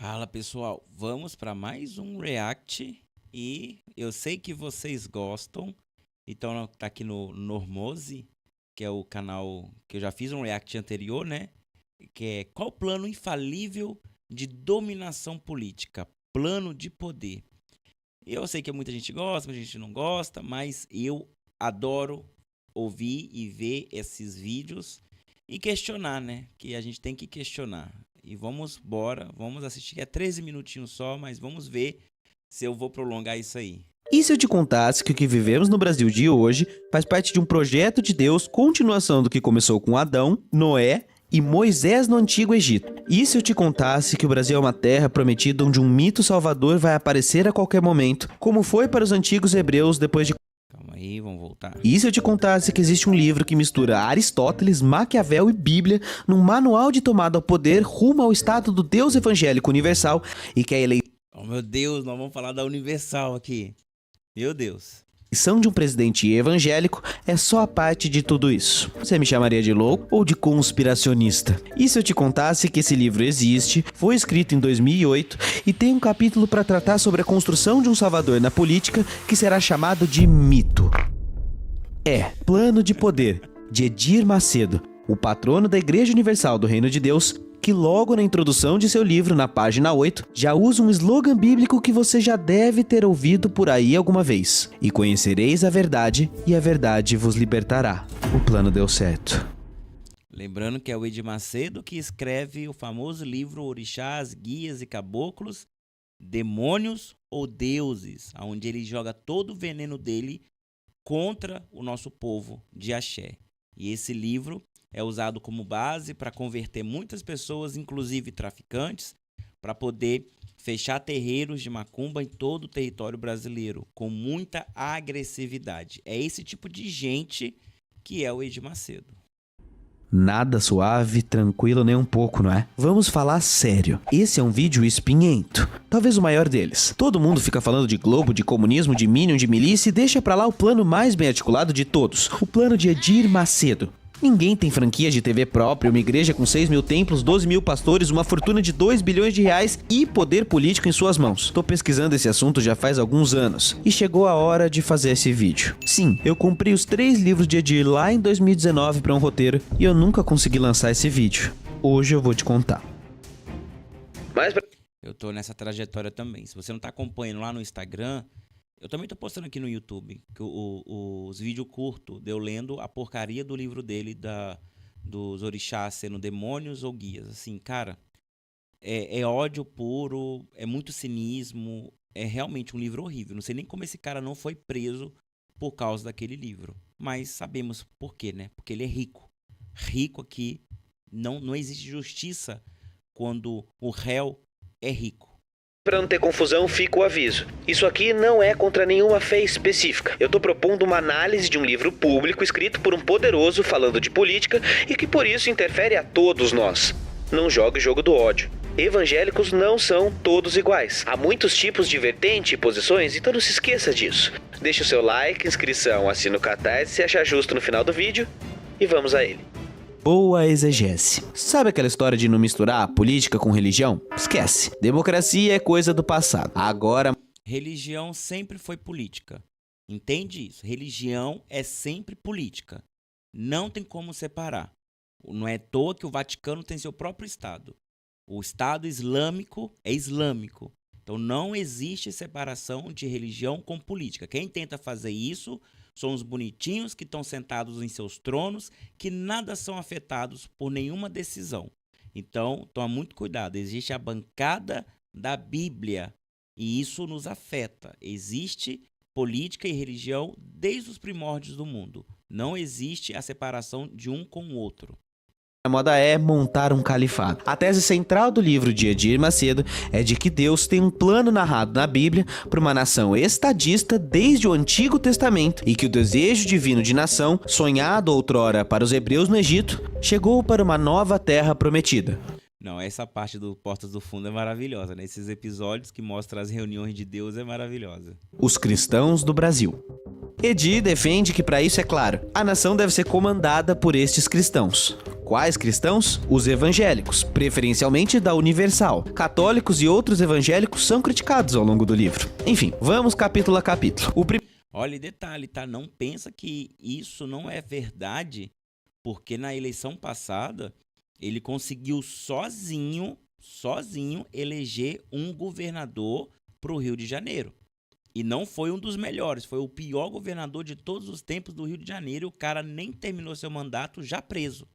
Fala pessoal, vamos para mais um React e eu sei que vocês gostam, então tá aqui no Normose, que é o canal que eu já fiz um React anterior, né? Que é qual o plano infalível de dominação política, plano de poder. Eu sei que muita gente gosta, muita gente não gosta, mas eu adoro ouvir e ver esses vídeos e questionar, né? Que a gente tem que questionar. E vamos assistir, é 13 minutinhos só, mas vamos ver se eu vou prolongar isso aí. E se eu te contasse que o que vivemos no Brasil de hoje faz parte de um projeto de Deus, continuação do que começou com Adão, Noé e Moisés no Antigo Egito? E se eu te contasse que o Brasil é uma terra prometida onde um mito salvador vai aparecer a qualquer momento, como foi para os antigos hebreus depois de... Calma aí, vamos voltar. E se eu te contasse que existe um livro que mistura Aristóteles, Maquiavel e Bíblia num manual de tomada ao poder rumo ao estado do Deus evangélico universal e que a eleição Oh meu Deus, nós vamos falar da Universal aqui. Meu Deus. de um presidente evangélico é só a parte de tudo isso? Você me chamaria de louco ou de conspiracionista? E se eu te contasse que esse livro existe, foi escrito em 2008 e tem um capítulo para tratar sobre a construção de um salvador na política que será chamado de mito? Plano de Poder, de Edir Macedo, o patrono da Igreja Universal do Reino de Deus, que logo na introdução de seu livro, na página 8, já usa um slogan bíblico que você já deve ter ouvido por aí alguma vez. E conhecereis a verdade, e a verdade vos libertará. O plano deu certo. Lembrando que é o Edir Macedo que escreve o famoso livro Orixás, Guias e Caboclos, Demônios ou Deuses, onde ele joga todo o veneno dele contra o nosso povo de Axé. E esse livro é usado como base para converter muitas pessoas, inclusive traficantes, para poder fechar terreiros de macumba em todo o território brasileiro, com muita agressividade. É esse tipo de gente que é o Edir Macedo. Nada suave, tranquilo nem um pouco, não é? Vamos falar sério. Esse é um vídeo espinhento. Talvez o maior deles. Todo mundo fica falando de Globo, de comunismo, de Minion, de milícia e deixa pra lá o plano mais bem articulado de todos. O plano de Edir Macedo. Ninguém tem franquia de TV própria, uma igreja com 6 mil templos, 12 mil pastores, uma fortuna de 2 bilhões de reais e poder político em suas mãos. Tô pesquisando esse assunto já faz alguns anos e chegou a hora de fazer esse vídeo. Sim, eu comprei os 3 livros de Edir lá em 2019 para um roteiro e eu nunca consegui lançar esse vídeo. Hoje eu vou te contar. Eu tô nessa trajetória também. Se você não tá acompanhando lá no Instagram, eu também tô postando aqui no YouTube que os vídeos curtos de eu lendo a porcaria do livro dele, dos orixás sendo demônios ou guias. Assim, cara, é ódio puro, é muito cinismo, é realmente um livro horrível. Não sei nem como esse cara não foi preso por causa daquele livro. Mas sabemos por quê, né? Porque ele é rico. Rico aqui, não existe justiça quando o réu é rico. Para não ter confusão, fica o aviso. Isso aqui não é contra nenhuma fé específica. Eu tô propondo uma análise de um livro público escrito por um poderoso falando de política e que por isso interfere a todos nós. Não jogue o jogo do ódio. Evangélicos não são todos iguais. Há muitos tipos de vertente e posições, então não se esqueça disso. Deixe o seu like, inscrição, assina o Catarse se achar justo no final do vídeo e vamos a ele. Boa exegese. Sabe aquela história de não misturar política com religião? Esquece. Democracia é coisa do passado. Agora... Religião sempre foi política. Entende isso? Religião é sempre política. Não tem como separar. Não é à toa que o Vaticano tem seu próprio Estado. O Estado Islâmico é islâmico. Então não existe separação de religião com política. Quem tenta fazer isso são os bonitinhos que estão sentados em seus tronos, que nada são afetados por nenhuma decisão. Então, toma muito cuidado. Existe a bancada da Bíblia e isso nos afeta. Existe política e religião desde os primórdios do mundo. Não existe a separação de um com o outro. A moda é montar um califado. A tese central do livro de Edir Macedo é de que Deus tem um plano narrado na Bíblia para uma nação estadista desde o Antigo Testamento e que o desejo divino de nação, sonhado outrora para os hebreus no Egito, chegou para uma nova terra prometida. Não, essa parte do Portas do Fundo é maravilhosa, né? Esses episódios que mostram as reuniões de Deus é maravilhosa. Os cristãos do Brasil. Edir defende que para isso, é claro, a nação deve ser comandada por estes cristãos. Quais cristãos? Os evangélicos, preferencialmente da Universal. Católicos e outros evangélicos são criticados ao longo do livro. Enfim, vamos capítulo a capítulo. Olha, e detalhe, tá? Não pensa que isso não é verdade, porque na eleição passada ele conseguiu sozinho eleger um governador para o Rio de Janeiro. E não foi um dos melhores, foi o pior governador de todos os tempos do Rio de Janeiro. E o cara nem terminou seu mandato já preso.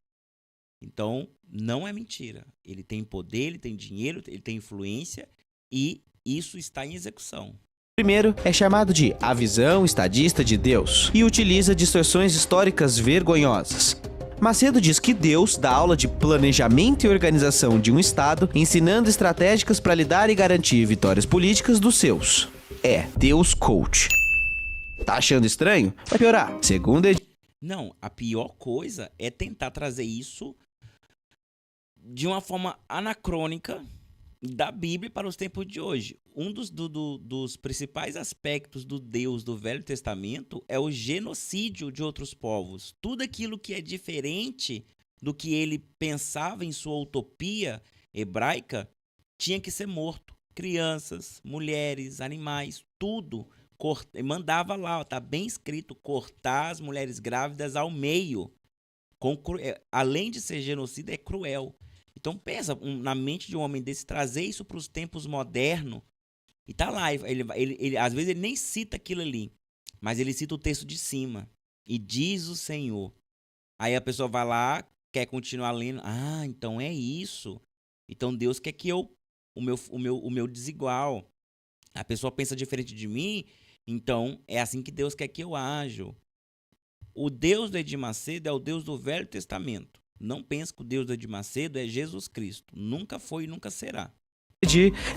Então, não é mentira. Ele tem poder, ele tem dinheiro, ele tem influência e isso está em execução. O primeiro é chamado de A Visão Estadista de Deus e utiliza distorções históricas vergonhosas. Macedo diz que Deus dá aula de planejamento e organização de um Estado, ensinando estratégicas para lidar e garantir vitórias políticas dos seus. É Deus Coach. Tá achando estranho? Vai piorar. Segundo Não, a pior coisa é tentar trazer isso de uma forma anacrônica da Bíblia para os tempos de hoje. Um dos principais aspectos do Deus do Velho Testamento é o genocídio de outros povos. Tudo aquilo que é diferente do que ele pensava em sua utopia hebraica tinha que ser morto. Crianças, mulheres, animais, tudo. Mandava lá, tá bem escrito, cortar as mulheres grávidas ao meio. Além de ser genocídio, é cruel. Então pensa, na mente de um homem desse, trazer isso para os tempos modernos, e tá lá, ele às vezes ele nem cita aquilo ali, mas ele cita o texto de cima, e diz o Senhor. Aí a pessoa vai lá, quer continuar lendo, então é isso, então Deus quer que o meu desigual, a pessoa pensa diferente de mim, então é assim que Deus quer que eu ajo. O Deus do Edir Macedo é o Deus do Velho Testamento. Não pense que o Deus do Edir Macedo é Jesus Cristo. Nunca foi e nunca será.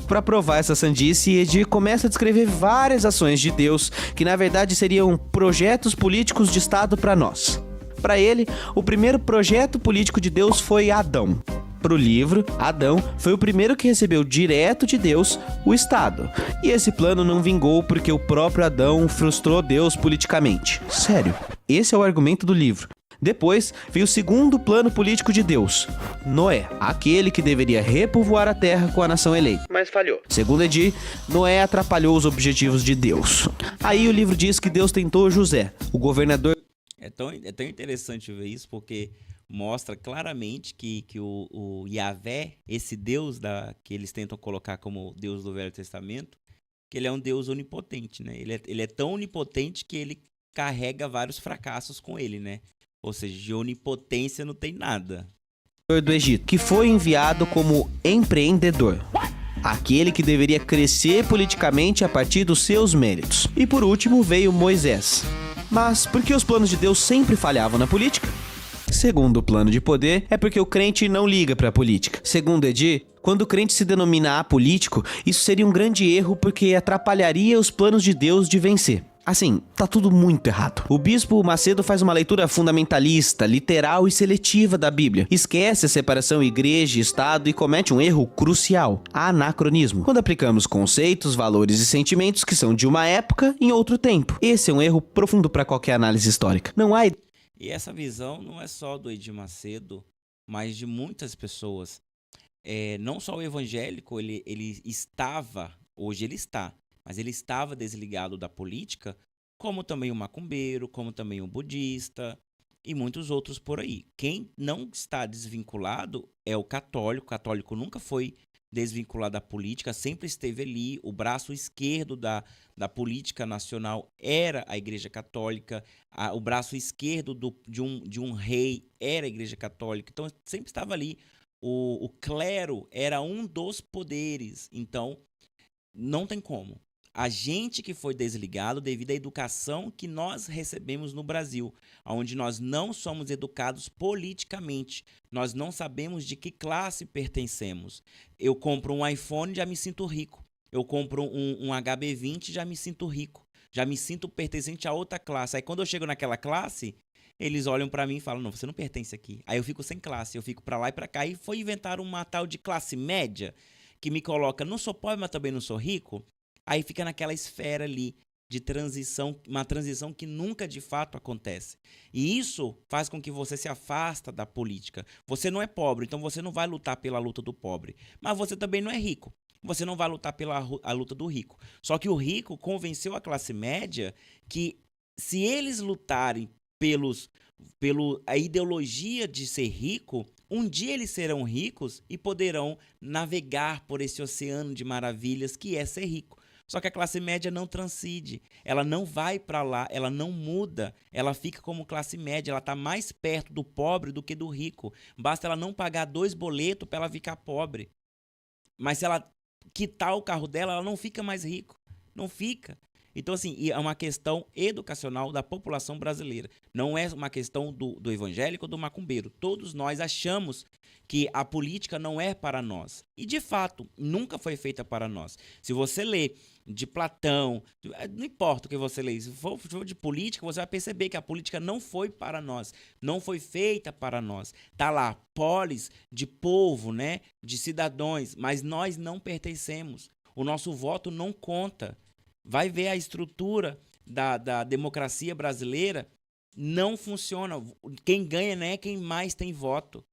Para provar essa sandice, Edir começa a descrever várias ações de Deus que na verdade seriam projetos políticos de Estado para nós. Para ele, o primeiro projeto político de Deus foi Adão. Para o livro, Adão foi o primeiro que recebeu direto de Deus o Estado. E esse plano não vingou porque o próprio Adão frustrou Deus politicamente. Sério, esse é o argumento do livro. Depois veio o segundo plano político de Deus, Noé, aquele que deveria repovoar a terra com a nação eleita. Mas falhou. Segundo Edir, Noé atrapalhou os objetivos de Deus. Aí o livro diz que Deus tentou José, o governador. É tão interessante ver isso, porque mostra claramente que o Yahvé, esse Deus que eles tentam colocar como Deus do Velho Testamento, que ele é um Deus onipotente, né? Ele é tão onipotente que ele carrega vários fracassos com ele, né? Ou seja, de onipotência não tem nada. Do Egito, que foi enviado como empreendedor. Aquele que deveria crescer politicamente a partir dos seus méritos. E por último veio Moisés. Mas por que os planos de Deus sempre falhavam na política? Segundo o plano de poder, é porque o crente não liga para a política. Segundo Edir, quando o crente se denomina apolítico, isso seria um grande erro porque atrapalharia os planos de Deus de vencer. Assim, tá tudo muito errado. O bispo Macedo faz uma leitura fundamentalista, literal e seletiva da Bíblia. Esquece a separação igreja e Estado e comete um erro crucial, anacronismo, quando aplicamos conceitos, valores e sentimentos que são de uma época em outro tempo. Esse é um erro profundo para qualquer análise histórica. Não há... E essa visão não é só do Edir Macedo, mas de muitas pessoas. Não só o evangélico, ele estava, hoje ele está, mas ele estava desligado da política, como também o macumbeiro, como também o budista e muitos outros por aí. Quem não está desvinculado é o católico. O católico nunca foi desvinculado da política, sempre esteve ali. O braço esquerdo da política nacional era a Igreja Católica, o braço esquerdo de um rei era a Igreja Católica, então sempre estava ali. O clero era um dos poderes, então não tem como. A gente que foi desligado devido à educação que nós recebemos no Brasil, onde nós não somos educados politicamente, nós não sabemos de que classe pertencemos. Eu compro um iPhone e já me sinto rico. Eu compro um HB20 e já me sinto rico. Já me sinto pertencente a outra classe. Aí quando eu chego naquela classe, eles olham pra mim e falam, não, você não pertence aqui. Aí eu fico sem classe, eu fico pra lá e pra cá. E foi inventar uma tal de classe média, que me coloca, não sou pobre, mas também não sou rico. Aí fica naquela esfera ali. de transição, uma transição que nunca de fato acontece. E isso faz com que você se afasta da política. Você não é pobre, então você não vai lutar pela luta do pobre. Mas você também não é rico. Você não vai lutar pela a luta do rico. Só que o rico convenceu a classe média que se eles lutarem pela ideologia de ser rico, um dia eles serão ricos e poderão navegar por esse oceano de maravilhas que é ser rico. Só que a classe média não transcende, ela não vai para lá, ela não muda, ela fica como classe média, ela está mais perto do pobre do que do rico. Basta ela não pagar 2 boletos para ela ficar pobre. Mas se ela quitar o carro dela, ela não fica mais rico. Não fica. Então, assim, é uma questão educacional da população brasileira. Não é uma questão do evangélico ou do macumbeiro. Todos nós achamos que a política não é para nós. E, de fato, nunca foi feita para nós. Se você lê de Platão, não importa o que você lê, se for de política, você vai perceber que a política não foi para nós. Não foi feita para nós. Tá lá, polis de povo, né? De cidadãos, mas nós não pertencemos. O nosso voto não conta. Vai ver a estrutura da democracia brasileira, não funciona. Quem ganha não é quem mais tem voto.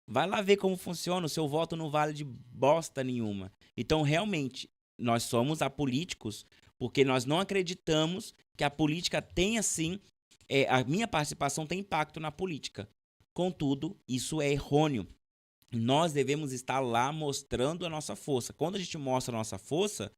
Vai lá ver como funciona, o seu voto não vale de bosta nenhuma. Então, realmente, nós somos apolíticos porque nós não acreditamos que a política tenha, sim, a minha participação tem impacto na política. Contudo, isso é errôneo. Nós devemos estar lá mostrando a nossa força. Quando a gente mostra a nossa força,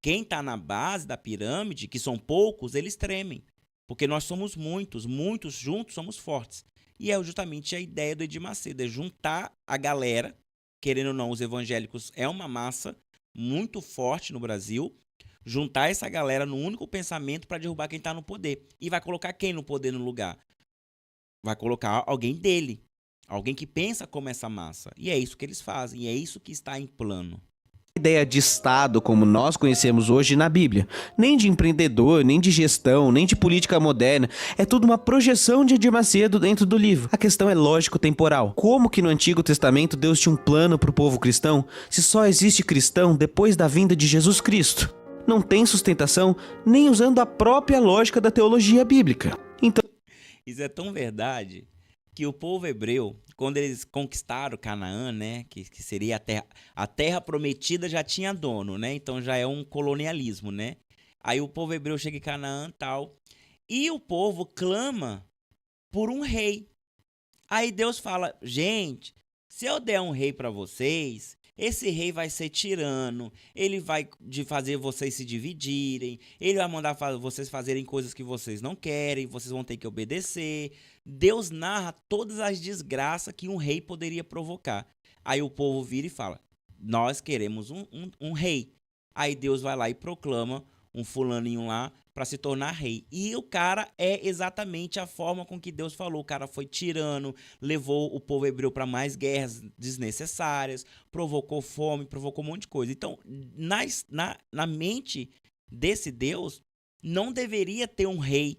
quem está na base da pirâmide, que são poucos, eles tremem. Porque nós somos muitos, muitos juntos somos fortes. E é justamente a ideia do Edir Macedo, é juntar a galera, querendo ou não, os evangélicos é uma massa muito forte no Brasil, juntar essa galera no único pensamento para derrubar quem está no poder. E vai colocar quem no poder no lugar? Vai colocar alguém dele. Alguém que pensa como essa massa. E é isso que eles fazem. E é isso que está em plano. Ideia de Estado como nós conhecemos hoje na Bíblia. Nem de empreendedor, nem de gestão, nem de política moderna. É tudo uma projeção de Edir Macedo dentro do livro. A questão é lógico-temporal. Como que no Antigo Testamento Deus tinha um plano para o povo cristão, se só existe cristão depois da vinda de Jesus Cristo? Não tem sustentação nem usando a própria lógica da teologia bíblica. Então, isso é tão verdade que o povo hebreu, quando eles conquistaram Canaã, né, que seria a terra prometida, já tinha dono, né? Então já é um colonialismo, né? Aí o povo hebreu chega em Canaã, tal, e o povo clama por um rei. Aí Deus fala: "Gente, se eu der um rei para vocês, esse rei vai ser tirano, ele vai fazer vocês se dividirem, ele vai mandar vocês fazerem coisas que vocês não querem, vocês vão ter que obedecer." Deus narra todas as desgraças que um rei poderia provocar. Aí o povo vira e fala: "Nós queremos um rei." Aí Deus vai lá e proclama um fulaninho lá para se tornar rei. E o cara é exatamente a forma com que Deus falou. O cara foi tirano, levou o povo hebreu para mais guerras desnecessárias, provocou fome, provocou um monte de coisa. Então, na mente desse Deus, não deveria ter um rei.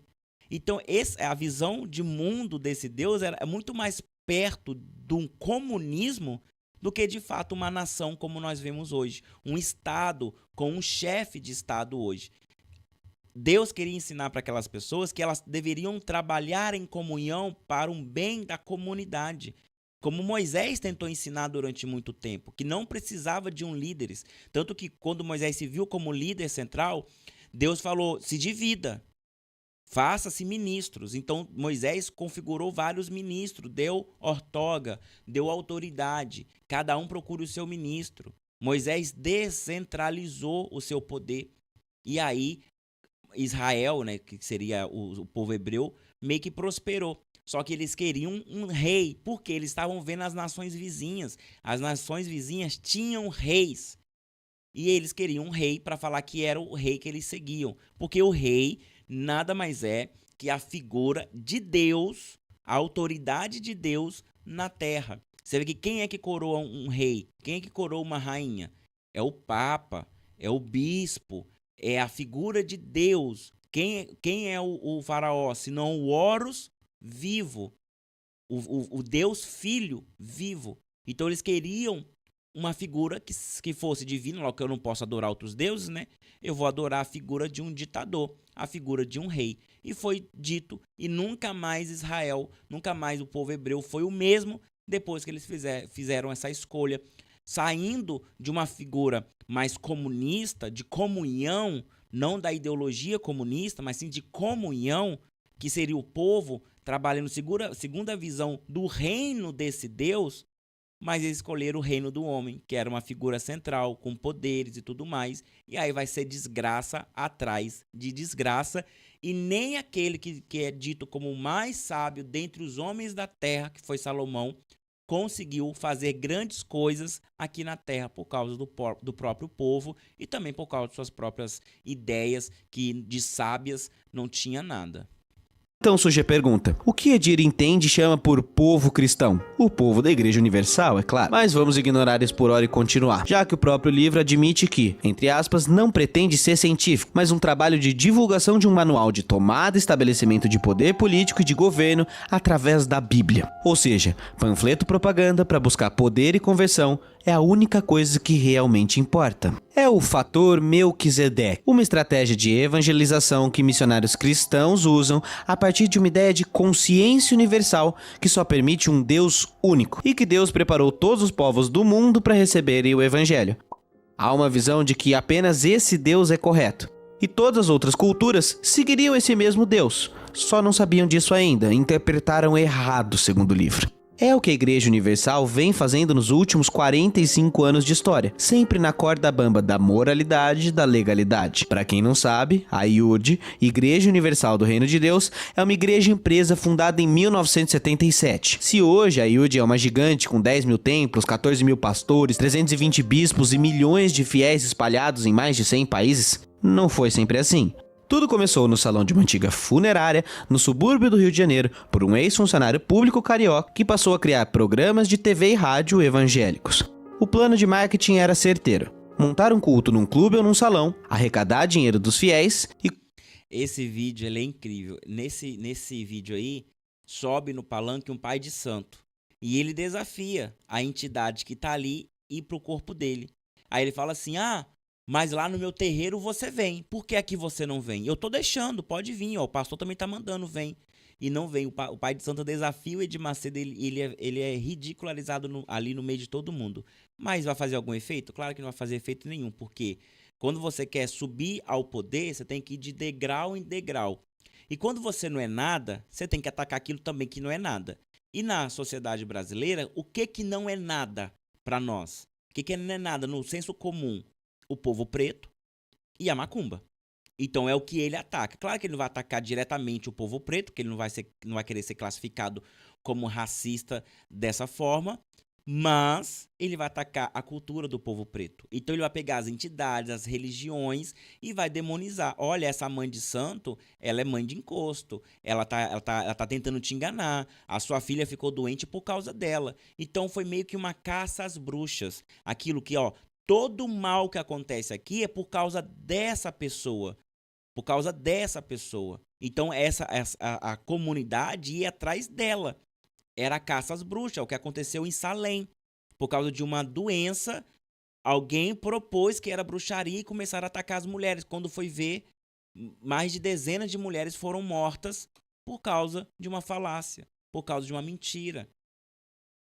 Então, a visão de mundo desse Deus é muito mais perto de um comunismo do que, de fato, uma nação como nós vemos hoje. Um Estado com um chefe de Estado hoje. Deus queria ensinar para aquelas pessoas que elas deveriam trabalhar em comunhão para um bem da comunidade. Como Moisés tentou ensinar durante muito tempo, que não precisava de líderes. Tanto que quando Moisés se viu como líder central, Deus falou: "Se divida. Faça-se ministros." Então, Moisés configurou vários ministros, deu ortoga, deu autoridade. Cada um procura o seu ministro. Moisés descentralizou o seu poder. E aí, Israel, né, que seria o povo hebreu, meio que prosperou. Só que eles queriam um rei, porque eles estavam vendo as nações vizinhas. As nações vizinhas tinham reis. E eles queriam um rei para falar que era o rei que eles seguiam. Porque o rei nada mais é que a figura de Deus, a autoridade de Deus na terra. Você vê que quem é que coroa um rei? Quem é que coroa uma rainha? É o Papa, é o bispo, é a figura de Deus. Quem é o faraó? Senão o Horus vivo, o Deus Filho vivo. Então eles queriam uma figura que fosse divina, logo que eu não posso adorar outros deuses, né? Eu vou adorar a figura de um ditador, a figura de um rei. E foi dito, e nunca mais Israel, nunca mais o povo hebreu foi o mesmo depois que eles fizeram essa escolha, saindo de uma figura mais comunista, de comunhão, não da ideologia comunista, mas sim de comunhão, que seria o povo trabalhando segundo a visão do reino desse Deus, mas eles escolheram o reino do homem, que era uma figura central, com poderes e tudo mais, e aí vai ser desgraça atrás de desgraça, e nem aquele que é dito como o mais sábio dentre os homens da terra, que foi Salomão, conseguiu fazer grandes coisas aqui na terra por causa do próprio povo e também por causa de suas próprias ideias, que de sábias não tinha nada. Então surge a pergunta: o que Edir entende e chama por povo cristão? O povo da Igreja Universal, é claro. Mas vamos ignorar isso por hora e continuar, já que o próprio livro admite que, entre aspas, não pretende ser científico, mas um trabalho de divulgação de um manual de tomada e estabelecimento de poder político e de governo através da Bíblia. Ou seja, panfleto propaganda para buscar poder e conversão é a única coisa que realmente importa. É o fator Melquisedeque, uma estratégia de evangelização que missionários cristãos usam a partir de uma ideia de consciência universal que só permite um Deus único e que Deus preparou todos os povos do mundo para receberem o evangelho. Há uma visão de que apenas esse Deus é correto e todas as outras culturas seguiriam esse mesmo Deus, só não sabiam disso ainda, interpretaram errado, segundo o livro. É o que a Igreja Universal vem fazendo nos últimos 45 anos de história, sempre na corda bamba da moralidade e da legalidade. Para quem não sabe, a IURD, Igreja Universal do Reino de Deus, é uma igreja empresa fundada em 1977. Se hoje a IURD é uma gigante com 10 mil templos, 14 mil pastores, 320 bispos e milhões de fiéis espalhados em mais de 100 países, não foi sempre assim. Tudo começou no salão de uma antiga funerária, no subúrbio do Rio de Janeiro, por um ex-funcionário público carioca que passou a criar programas de TV e rádio evangélicos. O plano de marketing era certeiro: montar um culto num clube ou num salão, arrecadar dinheiro dos fiéis e... Esse vídeo ele é incrível. Nesse vídeo aí, sobe no palanque um pai de santo. E ele desafia a entidade que tá ali ir pro corpo dele. Aí ele fala assim, mas lá no meu terreiro você vem. Por que aqui você não vem? Eu tô deixando, pode vir, ó. O pastor também tá mandando, vem. E não vem. O pai de santo desafia o Edir Macedo, ele é ridicularizado ali no meio de todo mundo. Mas vai fazer algum efeito? Claro que não vai fazer efeito nenhum, porque quando você quer subir ao poder, você tem que ir de degrau em degrau. E quando você não é nada, você tem que atacar aquilo também que não é nada. E na sociedade brasileira, o que não é nada para nós? O que não é nada no senso comum? O povo preto e a macumba. Então é o que ele ataca. Claro que ele não vai atacar diretamente o povo preto, porque ele não vai querer ser classificado como racista dessa forma, mas ele vai atacar a cultura do povo preto. Então ele vai pegar as entidades, as religiões e vai demonizar. Olha, essa mãe de santo, ela é mãe de encosto, ela tá tentando te enganar, a sua filha ficou doente por causa dela. Então foi meio que uma caça às bruxas. Aquilo que, todo o mal que acontece aqui é por causa dessa pessoa. Por causa dessa pessoa. Então a comunidade ia atrás dela. Era a caça às bruxas, o que aconteceu em Salem. Por causa de uma doença, alguém propôs que era bruxaria e começaram a atacar as mulheres. Quando foi ver, mais de dezenas de mulheres foram mortas por causa de uma falácia, por causa de uma mentira.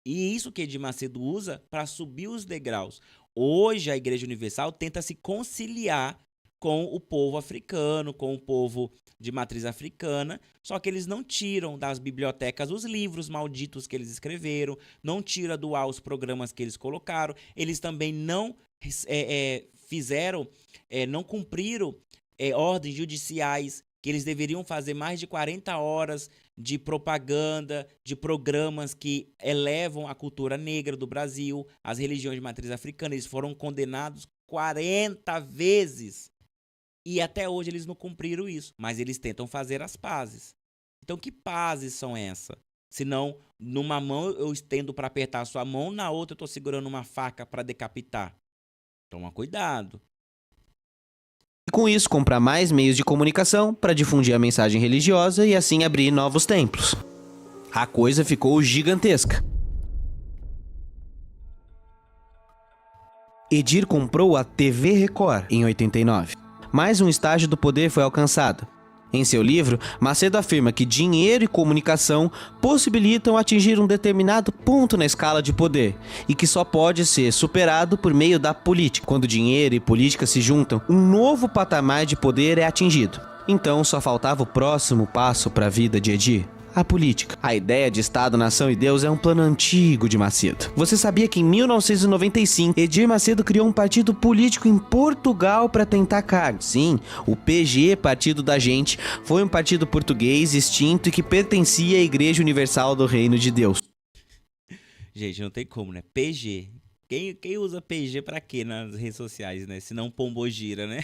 E isso que Edir Macedo usa para subir os degraus. Hoje a Igreja Universal tenta se conciliar com o povo africano, com o povo de matriz africana, só que eles não tiram das bibliotecas os livros malditos que eles escreveram, não tiram do ar os programas que eles colocaram, eles também não não cumpriram ordens judiciais que eles deveriam fazer mais de 40 horas de propaganda, de programas que elevam a cultura negra do Brasil, as religiões de matriz africana. Eles foram condenados 40 vezes. E até hoje eles não cumpriram isso, mas eles tentam fazer as pazes. Então que pazes são essas? Senão, numa mão eu estendo para apertar a sua mão, na outra eu estou segurando uma faca para decapitar. Toma cuidado. E com isso comprar mais meios de comunicação para difundir a mensagem religiosa e assim abrir novos templos. A coisa ficou gigantesca. Edir comprou a TV Record em 89. Mais um estágio do poder foi alcançado. Em seu livro, Macedo afirma que dinheiro e comunicação possibilitam atingir um determinado ponto na escala de poder e que só pode ser superado por meio da política. Quando dinheiro e política se juntam, um novo patamar de poder é atingido. Então só faltava o próximo passo para a vida de Edir: a política. A ideia de Estado, Nação e Deus é um plano antigo de Macedo. Você sabia que em 1995, Edir Macedo criou um partido político em Portugal para tentar cargo? Sim, o PG, Partido da Gente, foi um partido português extinto e que pertencia à Igreja Universal do Reino de Deus. Gente, não tem como, né? PG. Quem usa PG pra quê nas redes sociais, né? Se não Pombogira, né?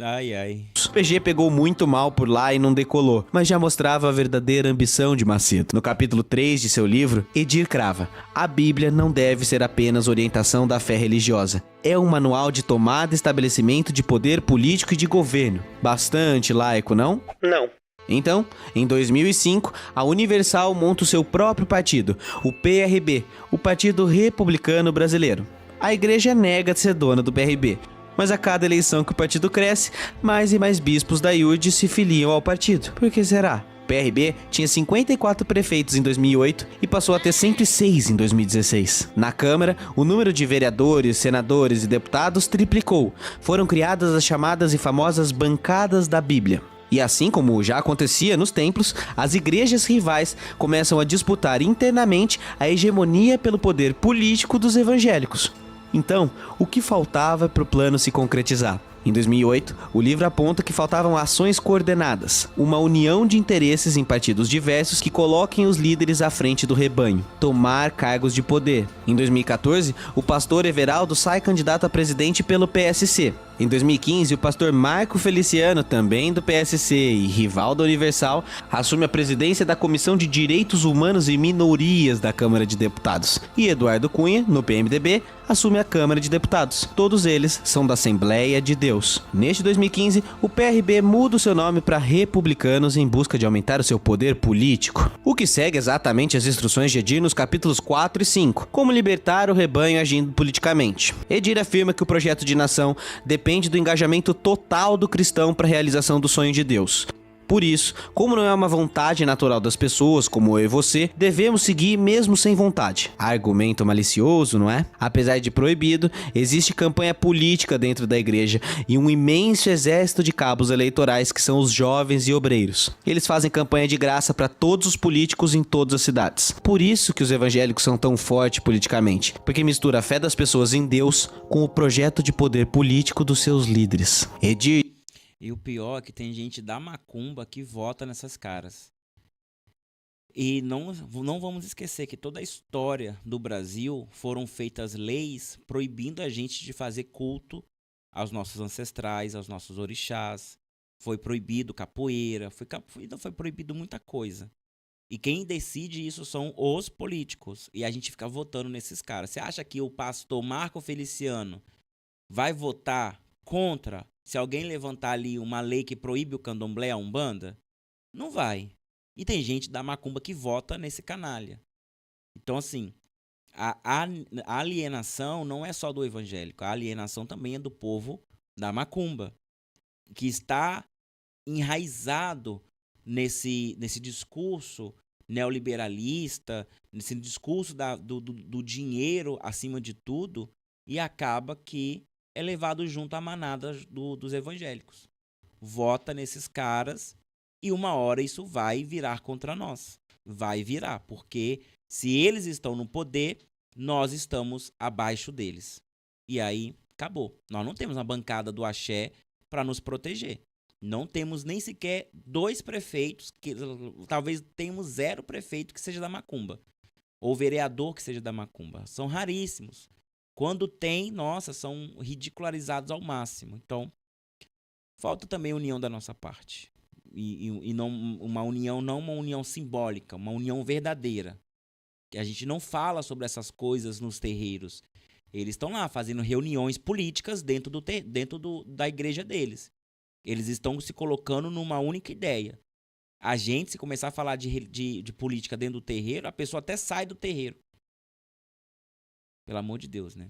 Ai, ai. O PG pegou muito mal por lá e não decolou, mas já mostrava a verdadeira ambição de Macedo. No capítulo 3 de seu livro, Edir crava: a Bíblia não deve ser apenas orientação da fé religiosa. É um manual de tomada e estabelecimento de poder político e de governo. Bastante laico, não? Não. Então, em 2005, a Universal monta o seu próprio partido, o PRB, o Partido Republicano Brasileiro. A igreja nega ser dona do PRB, mas a cada eleição que o partido cresce, mais e mais bispos da IURD se filiam ao partido. Por que será? O PRB tinha 54 prefeitos em 2008 e passou a ter 106 em 2016. Na Câmara, o número de vereadores, senadores e deputados triplicou. Foram criadas as chamadas e famosas bancadas da Bíblia. E assim como já acontecia nos templos, as igrejas rivais começam a disputar internamente a hegemonia pelo poder político dos evangélicos. Então, o que faltava para o plano se concretizar? Em 2008, o livro aponta que faltavam ações coordenadas, uma união de interesses em partidos diversos que coloquem os líderes à frente do rebanho, tomar cargos de poder. Em 2014, o pastor Everaldo sai candidato a presidente pelo PSC. Em 2015, o pastor Marco Feliciano, também do PSC e rival da Universal, assume a presidência da Comissão de Direitos Humanos e Minorias da Câmara de Deputados. E Eduardo Cunha, no PMDB, assume a Câmara de Deputados. Todos eles são da Assembleia de Deus. Neste 2015, o PRB muda o seu nome para Republicanos em busca de aumentar o seu poder político. O que segue exatamente as instruções de Edir nos capítulos 4 e 5, como libertar o rebanho agindo politicamente. Edir afirma que o projeto de nação depende do engajamento total do cristão para a realização do sonho de Deus. Por isso, como não é uma vontade natural das pessoas, como eu e você, devemos seguir mesmo sem vontade. Argumento malicioso, não é? Apesar de proibido, existe campanha política dentro da igreja e um imenso exército de cabos eleitorais que são os jovens e obreiros. Eles fazem campanha de graça para todos os políticos em todas as cidades. Por isso que os evangélicos são tão fortes politicamente, porque mistura a fé das pessoas em Deus com o projeto de poder político dos seus líderes. Edir. E o pior é que tem gente da macumba que vota nessas caras. E não vamos esquecer que toda a história do Brasil foram feitas leis proibindo a gente de fazer culto aos nossos ancestrais, aos nossos orixás. Foi proibido capoeira, foi proibido muita coisa. E quem decide isso são os políticos. E a gente fica votando nesses caras. Você acha que o pastor Marco Feliciano vai votar contra se alguém levantar ali uma lei que proíbe o candomblé, a umbanda? Não vai. E tem gente da macumba que vota nesse canalha. Então, assim, a alienação não é só do evangélico. A alienação também é do povo da macumba, que está enraizado nesse discurso neoliberalista, nesse discurso do dinheiro acima de tudo, e acaba que é levado junto à manada dos evangélicos. Vota nesses caras e uma hora isso vai virar contra nós. Vai virar, porque se eles estão no poder, nós estamos abaixo deles. E aí, acabou. Nós não temos uma bancada do axé para nos proteger. Não temos nem sequer 2 prefeitos, talvez tenhamos 0 prefeito que seja da macumba. Ou vereador que seja da macumba. São raríssimos. Quando tem, nossa, são ridicularizados ao máximo. Então, falta também união da nossa parte. E não uma união simbólica, uma união verdadeira. Que a gente não fala sobre essas coisas nos terreiros. Eles estão lá fazendo reuniões políticas dentro da igreja deles. Eles estão se colocando numa única ideia. A gente, se começar a falar de política dentro do terreiro, a pessoa até sai do terreiro. Pelo amor de Deus, né?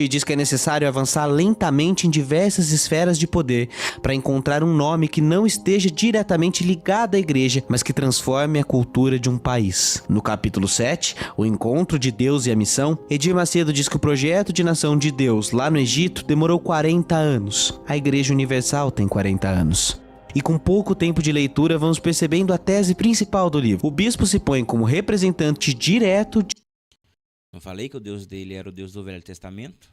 E diz que é necessário avançar lentamente em diversas esferas de poder para encontrar um nome que não esteja diretamente ligado à igreja, mas que transforme a cultura de um país. No capítulo 7, o encontro de Deus e a missão, Edir Macedo diz que o projeto de nação de Deus lá no Egito demorou 40 anos. A Igreja Universal tem 40 anos. E com pouco tempo de leitura vamos percebendo a tese principal do livro. O bispo se põe como representante direto Não falei que o Deus dele era o Deus do Velho Testamento?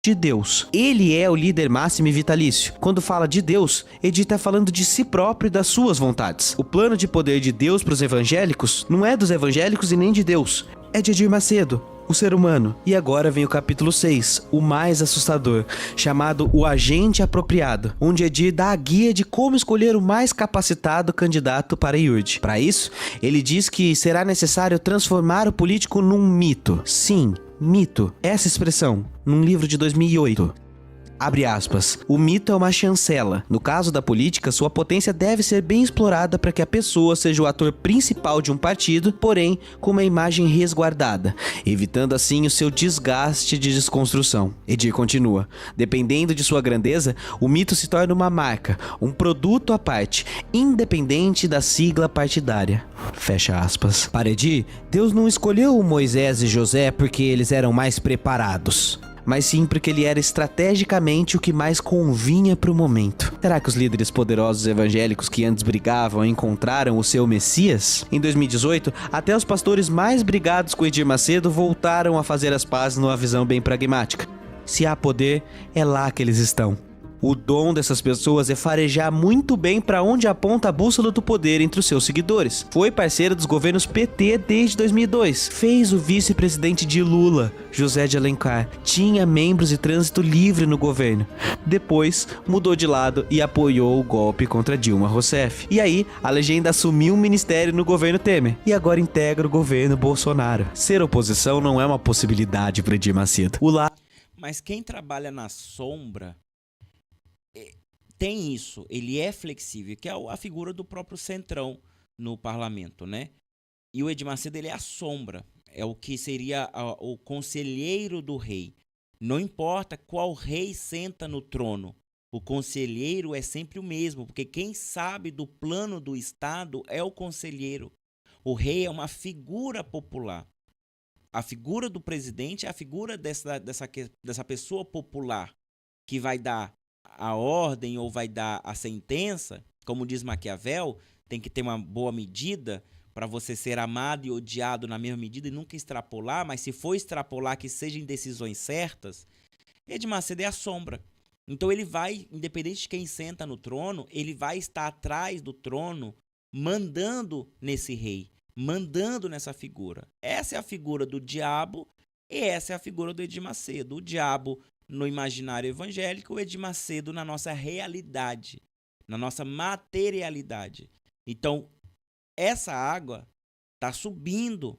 de Deus. Ele é o líder máximo e vitalício. Quando fala de Deus, Edir está falando de si próprio e das suas vontades. O plano de poder de Deus para os evangélicos não é dos evangélicos e nem de Deus. É de Edir Macedo, o ser humano. E agora vem o capítulo 6, o mais assustador, chamado O Agente Apropriado, onde Edir dá a guia de como escolher o mais capacitado candidato para IURD. Para isso, ele diz que será necessário transformar o político num mito. Sim, mito. Essa expressão, num livro de 2008. Abre aspas. O mito é uma chancela. No caso da política, sua potência deve ser bem explorada para que a pessoa seja o ator principal de um partido, porém com uma imagem resguardada, evitando assim o seu desgaste de desconstrução. Edir continua. Dependendo de sua grandeza, o mito se torna uma marca, um produto à parte, independente da sigla partidária. Fecha aspas. Para Edir, Deus não escolheu Moisés e José porque eles eram mais preparados, mas sim porque ele era estrategicamente o que mais convinha para o momento. Será que os líderes poderosos evangélicos que antes brigavam encontraram o seu Messias? Em 2018, até os pastores mais brigados com Edir Macedo voltaram a fazer as pazes numa visão bem pragmática. Se há poder, é lá que eles estão. O dom dessas pessoas é farejar muito bem para onde aponta a bússola do poder entre os seus seguidores. Foi parceiro dos governos PT desde 2002. Fez o vice-presidente de Lula, José de Alencar. Tinha membros de trânsito livre no governo. Depois, mudou de lado e apoiou o golpe contra Dilma Rousseff. E aí, a legenda assumiu um ministério no governo Temer. E agora integra o governo Bolsonaro. Ser oposição não é uma possibilidade para Edir Macedo. Mas quem trabalha na sombra tem isso, ele é flexível, que é a figura do próprio Centrão no parlamento, né? E o Edir Macedo, ele é a sombra, é o que seria o conselheiro do rei. Não importa qual rei senta no trono, o conselheiro é sempre o mesmo, porque quem sabe do plano do Estado é o conselheiro. O rei é uma figura popular. A figura do presidente é a figura dessa pessoa popular que vai dar a ordem ou vai dar a sentença. Como diz Maquiavel, tem que ter uma boa medida para você ser amado e odiado na mesma medida e nunca extrapolar, mas se for extrapolar, que seja em decisões certas. Edir Macedo é a sombra. Então ele vai, independente de quem senta no trono, ele vai estar atrás do trono, mandando nesse rei, mandando nessa figura. Essa é a figura do diabo e essa é a figura do Edir Macedo. O diabo no imaginário evangélico, o Edir Macedo na nossa realidade, na nossa materialidade. Então, essa água está subindo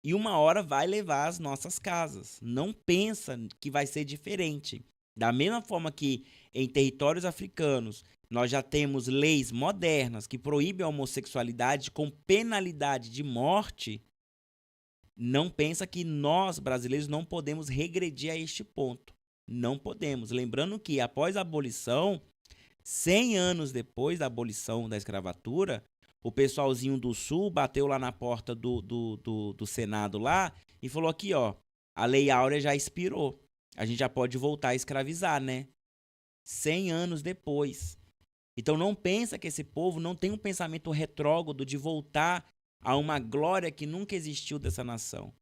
e uma hora vai levar às nossas casas. Não pensa que vai ser diferente. Da mesma forma que em territórios africanos nós já temos leis modernas que proíbem a homossexualidade com penalidade de morte, não pensa que nós, brasileiros, não podemos regredir a este ponto. Não podemos. Lembrando que após a abolição, 100 anos depois da abolição da escravatura, o pessoalzinho do Sul bateu lá na porta do Senado lá e falou aqui, ó, a Lei Áurea já expirou. A gente já pode voltar a escravizar, né? 100 anos depois. Então não pensa que esse povo não tem um pensamento retrógrado de voltar a uma glória que nunca existiu dessa nação,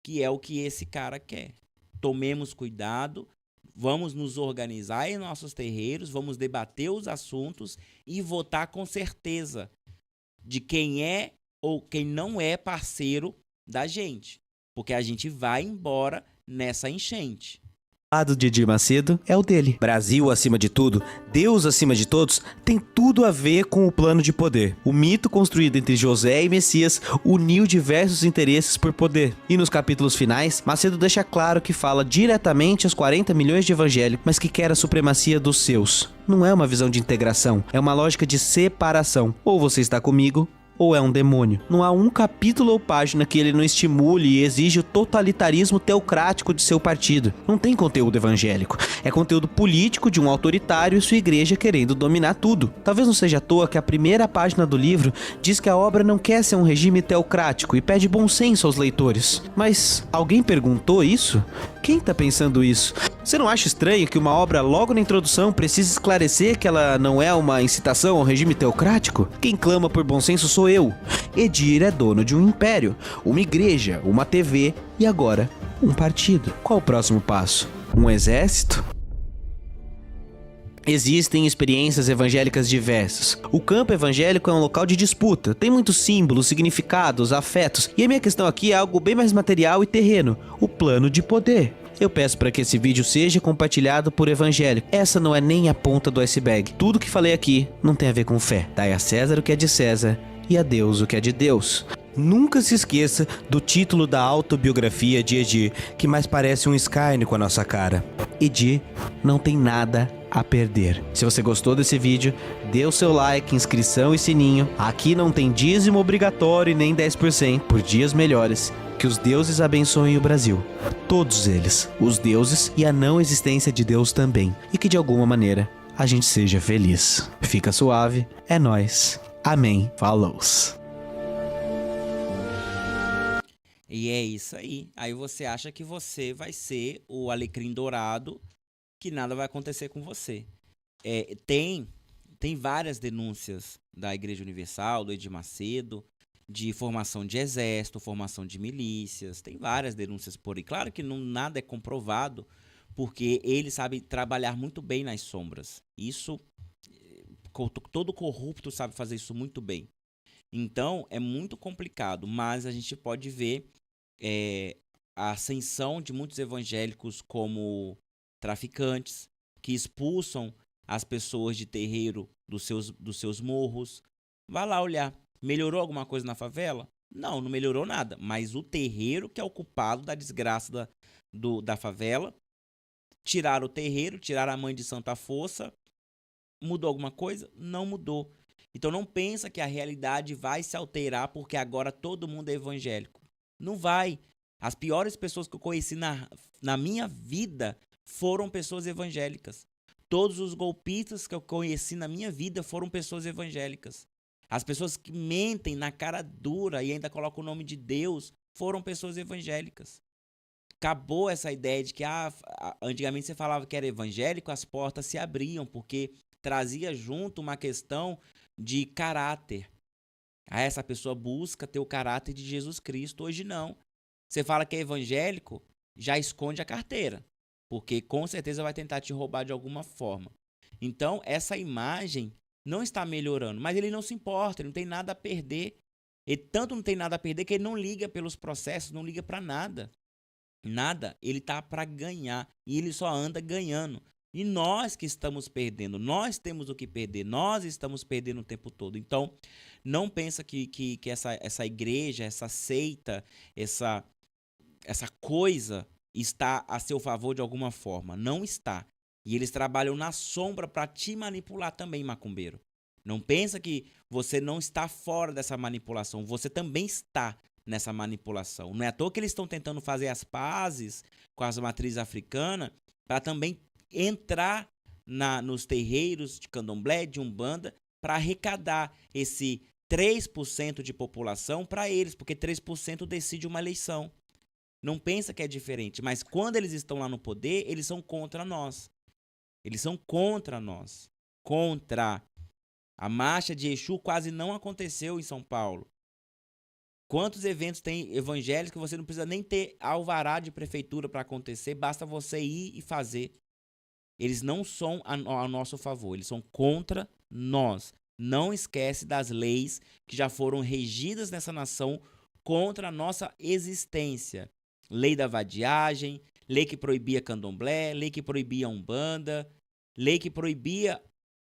que é o que esse cara quer. Tomemos cuidado, vamos nos organizar em nossos terreiros, vamos debater os assuntos e votar com certeza de quem é ou quem não é parceiro da gente, porque a gente vai embora nessa enchente. O lado de Edir Macedo é o dele. Brasil acima de tudo, Deus acima de todos, tem tudo a ver com o plano de poder. O mito construído entre José e Messias uniu diversos interesses por poder. E nos capítulos finais, Macedo deixa claro que fala diretamente aos 40 milhões de evangélicos, mas que quer a supremacia dos seus. Não é uma visão de integração, é uma lógica de separação. Ou você está comigo, ou é um demônio. Não há um capítulo ou página que ele não estimule e exige o totalitarismo teocrático de seu partido. Não tem conteúdo evangélico. É conteúdo político de um autoritário e sua igreja querendo dominar tudo. Talvez não seja à toa que a primeira página do livro diz que a obra não quer ser um regime teocrático e pede bom senso aos leitores. Mas alguém perguntou isso? Quem tá pensando isso? Você não acha estranho que uma obra logo na introdução precise esclarecer que ela não é uma incitação ao regime teocrático? Quem clama por bom senso sou eu. Edir é dono de um império, uma igreja, uma TV e agora um partido. Qual o próximo passo? Um exército? Existem experiências evangélicas diversas. O campo evangélico é um local de disputa, tem muitos símbolos, significados, afetos, e a minha questão aqui é algo bem mais material e terreno, o plano de poder. Eu peço para que esse vídeo seja compartilhado por evangélico. Essa não é nem a ponta do iceberg. Tudo que falei aqui não tem a ver com fé. Dai a César o que é de César e a Deus o que é de Deus. Nunca se esqueça do título da autobiografia de Edir, que mais parece um Skyrim com a nossa cara. Edir não tem nada a perder. Se você gostou desse vídeo, dê o seu like, inscrição e sininho. Aqui não tem dízimo obrigatório e nem 10% por dias melhores. Que os deuses abençoem o Brasil. Todos eles, os deuses e a não existência de Deus também. E que de alguma maneira a gente seja feliz. Fica suave, é nóis. Amém. Falou. E é isso aí. Aí você acha que você vai ser o alecrim dourado, que nada vai acontecer com você. Tem várias denúncias da Igreja Universal, do Edir Macedo, de formação de exército, formação de milícias. Tem várias denúncias por aí. Claro que nada é comprovado, porque ele sabe trabalhar muito bem nas sombras. Isso, todo corrupto sabe fazer isso muito bem. Então, é muito complicado, mas a gente pode ver a ascensão de muitos evangélicos como traficantes, que expulsam as pessoas de terreiro dos seus morros. Vá lá olhar. Melhorou alguma coisa na favela? Não melhorou nada. Mas o terreiro que é o culpado da desgraça da favela. Tiraram o terreiro, tiraram a mãe de Santa Força. Mudou alguma coisa? Não mudou. Então não pensa que a realidade vai se alterar porque agora todo mundo é evangélico. Não vai. As piores pessoas que eu conheci na minha vida foram pessoas evangélicas. Todos os golpistas que eu conheci na minha vida foram pessoas evangélicas. As pessoas que mentem na cara dura e ainda colocam o nome de Deus foram pessoas evangélicas. Acabou essa ideia de que antigamente você falava que era evangélico, as portas se abriam, porque trazia junto uma questão de caráter. Essa pessoa busca ter o caráter de Jesus Cristo. Hoje não. Você fala que é evangélico, já esconde a carteira, porque com certeza vai tentar te roubar de alguma forma. Então, essa imagem não está melhorando, mas ele não se importa, ele não tem nada a perder. Ele tanto não tem nada a perder que ele não liga pelos processos, não liga para nada. Nada, ele tá para ganhar e ele só anda ganhando. E nós que estamos perdendo, nós temos o que perder, nós estamos perdendo o tempo todo. Então, não pensa que essa igreja, essa seita, essa coisa está a seu favor de alguma forma. Não está. E eles trabalham na sombra para te manipular também, macumbeiro. Não pensa que você não está fora dessa manipulação. Você também está nessa manipulação. Não é à toa que eles estão tentando fazer as pazes com as matrizes africanas para também entrar nos terreiros de candomblé, de umbanda, para arrecadar esse 3% de população para eles, porque 3% decide uma eleição. Não pensa que é diferente, mas quando eles estão lá no poder, eles são contra nós. Eles são contra nós. Contra. A marcha de Exu quase não aconteceu em São Paulo. Quantos eventos tem evangélicos que você não precisa nem ter alvará de prefeitura para acontecer, basta você ir e fazer. Eles não são ao nosso favor, eles são contra nós. Não esquece das leis que já foram regidas nessa nação contra a nossa existência. Lei da vadiagem, lei que proibia candomblé, lei que proibia umbanda, lei que proibia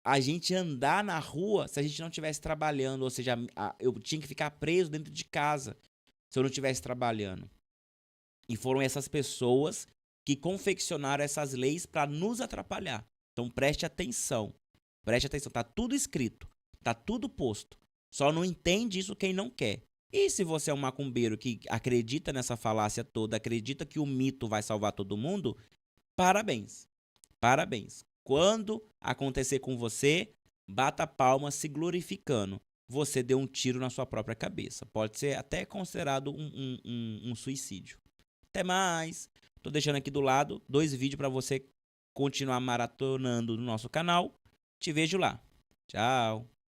a gente andar na rua se a gente não estivesse trabalhando, ou seja, eu tinha que ficar preso dentro de casa se eu não estivesse trabalhando. E foram essas pessoas que confeccionaram essas leis para nos atrapalhar. Então preste atenção, está tudo escrito, está tudo posto. Só não entende isso quem não quer. E se você é um macumbeiro que acredita nessa falácia toda, acredita que o mito vai salvar todo mundo, parabéns. Parabéns. Quando acontecer com você, bata palma se glorificando. Você deu um tiro na sua própria cabeça. Pode ser até considerado um suicídio. Até mais. Tô deixando aqui do lado 2 vídeos para você continuar maratonando no nosso canal. Te vejo lá. Tchau.